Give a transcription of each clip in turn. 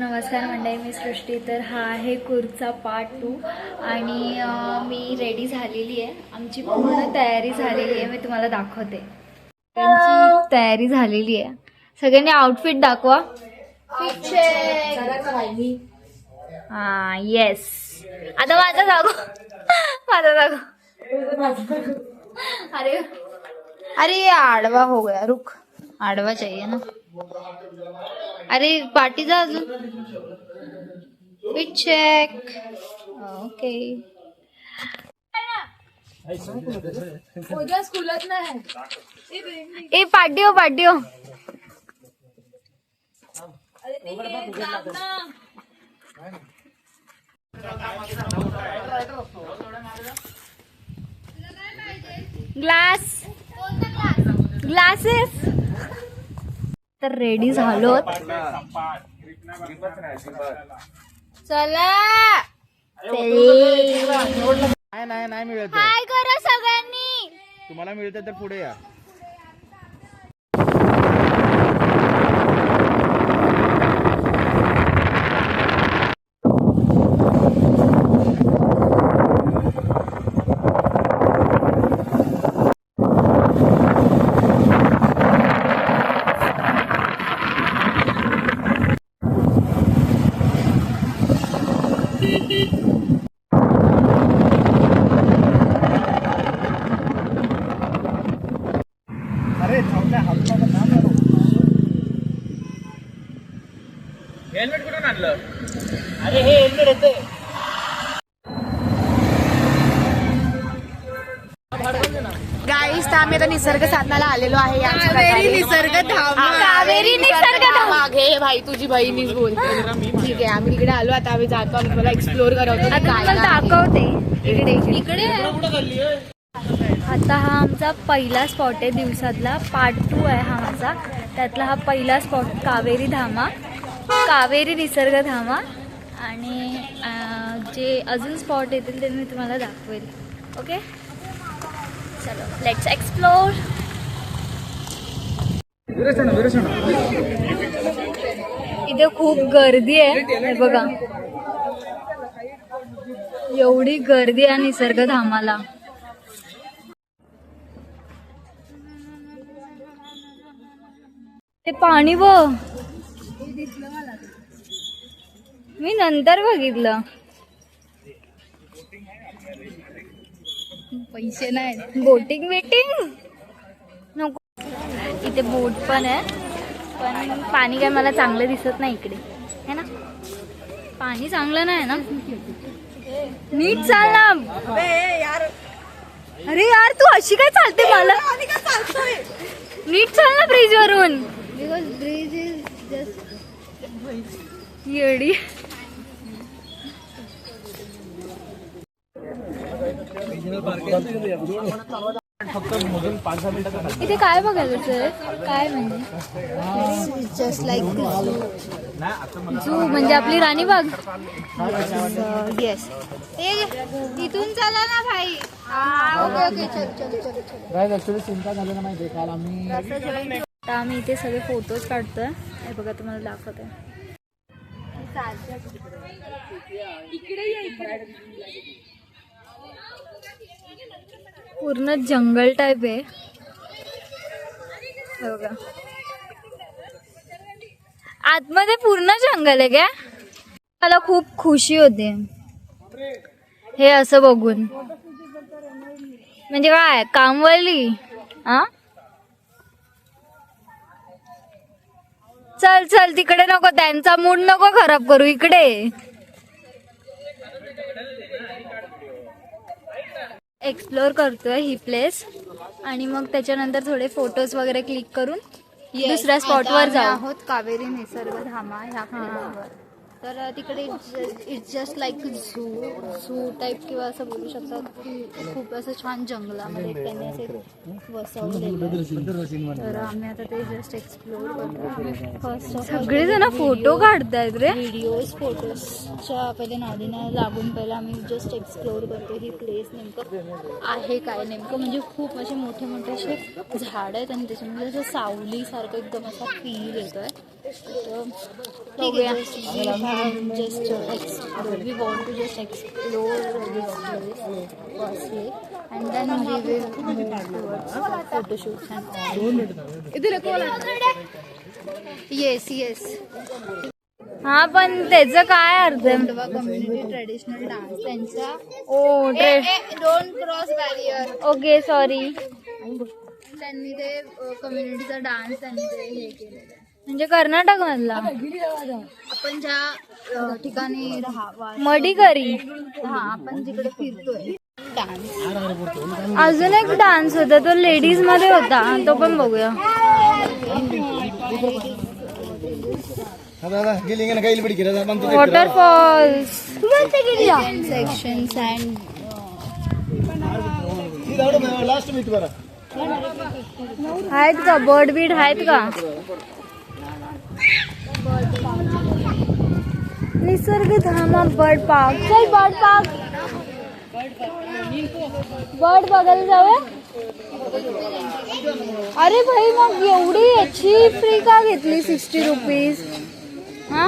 नमस्कार मंडळी, मी सृष्टी. तर हा आहे कुर्चा पार्ट 2 आणि मी रेडी झालेली आहे. आमची पूर्ण तयारी झालेली आहे. मी तुम्हाला दाखवते. त्यांची तयारी झालेली आहे. सगळ्यांनी आउटफिट दाखवा. हां, येस. आता माझा दाखव. माझा दाखव. अरे अरे आडवा हो गया. रुक, आडवा चाहिए ना. अरे पार्टी जा अजून. Fit check. ओके. उद्या स्कूलच नाही. ए पार्टी हो, पार्टी हो. Glass, glasses. तर रेडी झालो. चला नाही मिळत. हाय करा सगळ्यांनी. तुम्हाला मिळतं तर पुढे या. हेल्मेट कुठून आणलं? अरे हे हेल्मेट येते. गाईस, तर आम्ही आता निसर्ग साधनाला आलेलो आहे. कावेरी निसर्ग धाम. घे भाई, तुझी बहिणीच बोलते. ठीक आहे, आम्ही तिकडे आलो. आता आम्ही जातो आणि मला एक्सप्लोर करवतो. आता तुम्हाला दाखवते. इकडे आता हा आमचा पहिला स्पॉट आहे. दिवसातला पार्ट 2 आहे हा माझा. त्यातला हा पहिला स्पॉट कावेरी धामा, कावेरी निसर्ग धामा. आणि जे अजून स्पॉट येतील ते मी तुम्हाला दाखवेल. ओके, चलो लेट्स एक्सप्लोर. इथे खूप गर्दी आहे. हे बघा, एवढी गर्दी आहे निसर्ग धामाला. ते पाणी बघ, मी नंतर बघितलं. पैसे नाही. बोटिंग वेटिंग नको. इथे बोट पण आहे, पण पाणी काय मला चांगलं दिसत नाही इकडे, है ना. पाणी चांगलं नाही ना. नीट चाल ना. अरे यार, तू अशी काय चालते? मला नीट चाल ना ब्रिज वरून. बिकॉज ब्रिज इज जस्ट येडी. इथे काय बघायचं? काय म्हणजे जस्ट लाईक झू म्हणजे आपली राणीबाग. येस. इथून चला ना भाई. ओके ओके, चल. ऍक्च्युली चिंता झालं ना माहिती. काल आम्ही आता आम्ही इथे सगळे फोटोज काढतोय. हे बघा, तुम्हाला दाखवते. पूर्ण जंगल टाइप आहे. हे बघा, आतमध्ये पूर्ण जंगल आहे का. मला खूप खुशी होते हे असं बघून. म्हणजे काय कामवाली. हा, चल चल तिकडे नको. त्यांचा मूड नको खराब करू. इकडे एक्सप्लोर करतोय ही प्लेस आणि मग त्याच्यानंतर थोडे फोटोज वगैरे क्लिक करून दुसऱ्या स्पॉटवर जाऊ. आहोत कावेरी निसर्ग धामा ह्या प्लेसवर. तर तिकडे it's just like zoo type किंवा असं बोलू शकतात. खूप असं छान जंगलामध्ये त्यांनी असे वसवलेलं. तर आम्ही आता ते जस्ट एक्सप्लोर करतो. फर्स्ट सगळेजण फोटो काढतायत रे. व्हिडिओज फोटोजच्या पहिले नादीनं लागून पहिला आम्ही जस्ट एक्सप्लोर करतो ही प्लेस नेमकं आहे काय. नेमकं म्हणजे खूप असे मोठे मोठे असे झाड आहेत आणि त्याच्यामध्ये असं सावलीसारखं एकदम असा फील येतोय. बघूया. We want to just explore this place firstly and then we will move towards photo shoots and all. Yes. हा पण त्याचं काय अर्थ आहे? कोंडवा कम्युनिटी ट्रेडिशनल डान्स त्यांचा oh don't cross barrier. Okay sorry. त्यांनी ते कम्युनिटीचा डान्स त्यांनी ते हे केलेलं आहे. म्हणजे कर्नाटक मधला आपण ज्या ठिकाणी मडीकरी. आपण जिकडे फिरतोय डान्स. अजून एक डान्स होता तो लेडीज मध्ये होता तो पण बघूया. वॉटरफॉल्स सेक्शन्स अँड आहेत का? बर्ड बीड आहेत का? निसर्ग धामा बर्ड पार्क. चल बर्ड पार्क. बर्ड बघायला जाऊया. अरे भाई मग एवढी याची फ्री का घेतली? 60 रुपीज. हा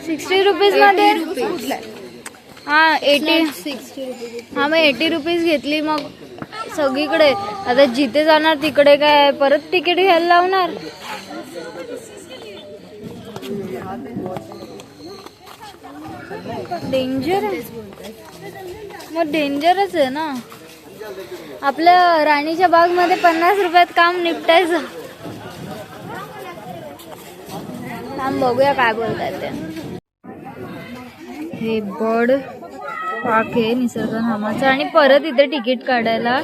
60 रुपीज मध्ये हा 80. हा मग 80 रुपीज घेतली. मग सगळीकडे आता जिथे जाणार तिकडे काय परत तिकीट घ्यायला लावणार? डेंजर आहे. मग डेंजरच आहे ना. आपल्या राणीच्या बाग मध्ये 50 रुपयात काम निपटायचं. थांब बघूया काय बोलतायत ते. हे बर्ड पार्क आहे निसर्गधामाचं आणि परत इथे तिकीट काढायला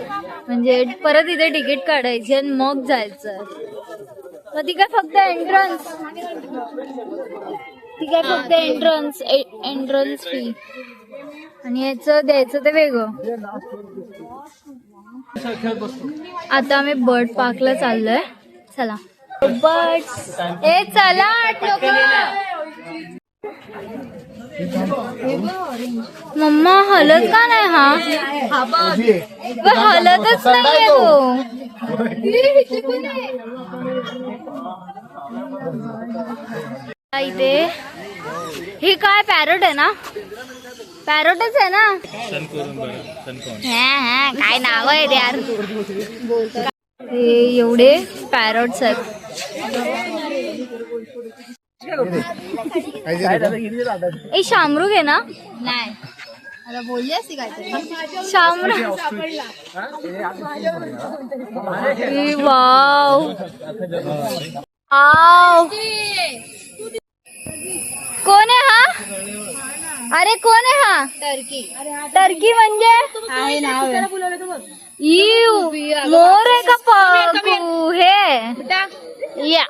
म्हणजे परत इथे तिकीट काढायचे आणि मग जायचं. मग ती काय फक्त एंट्रन्स एंट्रन्स फी आणि याचं द्यायचं ते वेगळं. आता आम्ही बर्ड पार्कला चाललोय. चला बर्ड्स. ए चला मम्मा हलत का नाही? हा हलतच नाहीये तो. इथे ही काय पॅरोट आहे ना? पॅरोटच आहे ना? काय नाव आहे यार? हे एवढे पॅरोट्स आहेत. ए शामरुख आहे ना? नाही आता बोलली असती काहीतरी. शामरुख. वाव आव. कोण आहे हा? अरे कोण आहे हा? टर्की म्हणजे आहे नाव इव मोर आहे का? हे या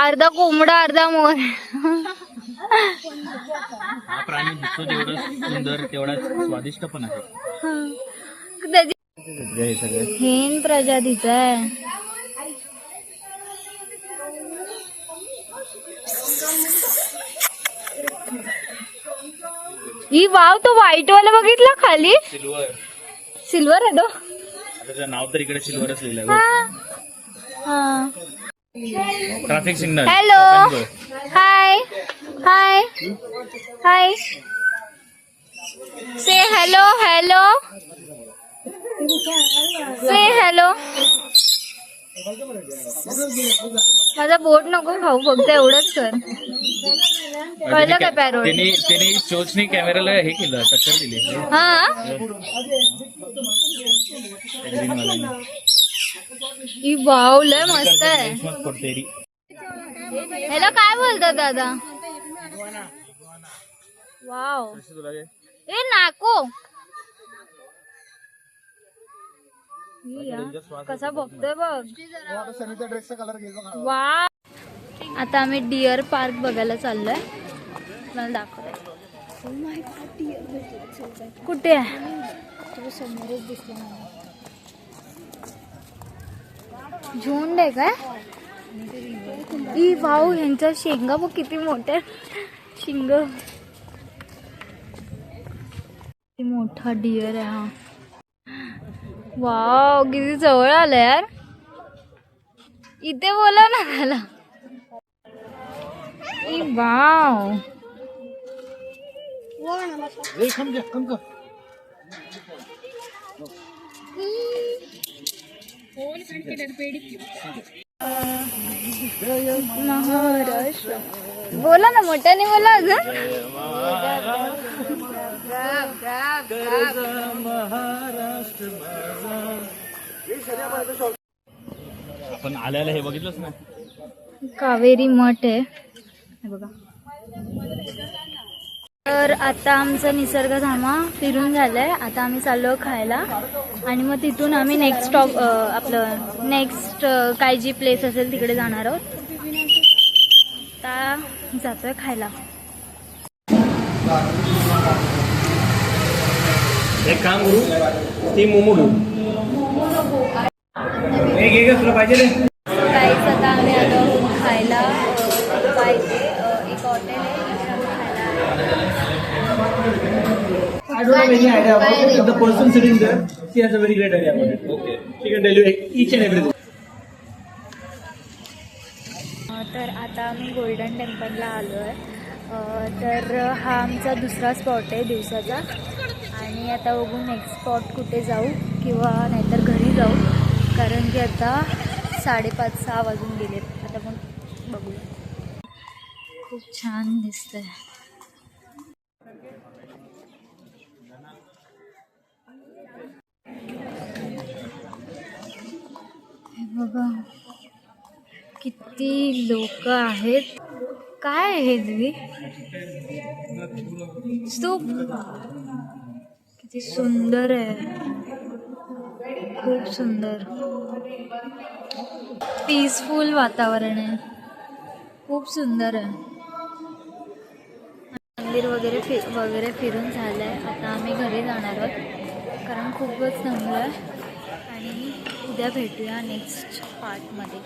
अर्धा कोंबडा अर्धा मोर. हा प्राणी दिसतो जेवढं सुंदर तेवढा स्वादिष्ट पण आहे. हेन प्रजातीचा आहे. ही वाव तो व्हाईट वाला बघितला खाली? सिल्वर आहे तो. त्याचं नाव तर इकडे सिल्वरच लिहिलंय. हा. Traffic signal. हॅलो हाय हाय हाय. से हॅलो से हॅलो. माझा बोट नको खाऊ फक्त एवढंच कर. कळलं काय पॅरोट? त्यांनी चोचनी कॅमेराला हे केलं टक्कर दिली. हा ही वाव लय मस्त आहे. ह्याला काय बोलतात दादा? वाव ए नाको. कसा बघतोय बघ. वा आता आम्ही डिअर पार्क बघायला चाललोय. मला दाखवते कुठे आहे. समोरच दिसलं मला. झुंड आहे काय? ई वाव ह्यांच्या शेंगा बघ किती मोठ्या शिंग. किती मोठा डिअर आहे हा. वाव किती जवळ आलं यार. इथे बोला ना त्याला. E wow. महाराष्ट्र बोला ना, मोठ्याने बोला अजून. आपण आल्याला हे बघितलंच ना. कावेरी मठ आहे हे बघा. तर आता आमचं निसर्गधामा फिरून झालंय. आता आम्ही चाललो खायला आणि मग तिथून आम्ही नेक्स्ट स्टॉप आपलं नेक्स्ट काय जी प्लेस असेल तिकडे जाणार आहोत. आता जातोय खायला. एक काम करू, ती मोमो घेऊ. एक तुला पाहिजे रे. काहीच आता आम्ही आलो आहोत खायला. पाहिजे एक हॉटेल आहे तिथे आम्ही खायला आलो. I don't have any idea about it. But the person sitting there, she has a very great idea about it. Okay. She can tell you each and everything. तर आता आम्ही गोल्डन टेम्पलला आलो आहे. तर हा आमचा दुसरा स्पॉट आहे दिवसाचा. आणि आता बघू नेक्स्ट स्पॉट कुठे जाऊ किंवा नाहीतर घरी जाऊ, कारण की आता 5:30-6 वाजून गेलेत. आता मग बघूया. खूप छान दिसतंय. हे बघा किती लोक आहेत. काय आहे दिदी? स्तूप किती सुंदर आहे. खूप सुंदर पीसफुल वातावरण आहे. खूप सुंदर आहे. मंदिर वगैरे फिरून झालं आहे. आता आम्ही घरी जाणार आहोत कारण खूपच दमलो आहे. आणि उद्या भेटूया नेक्स्ट पार्टमध्ये.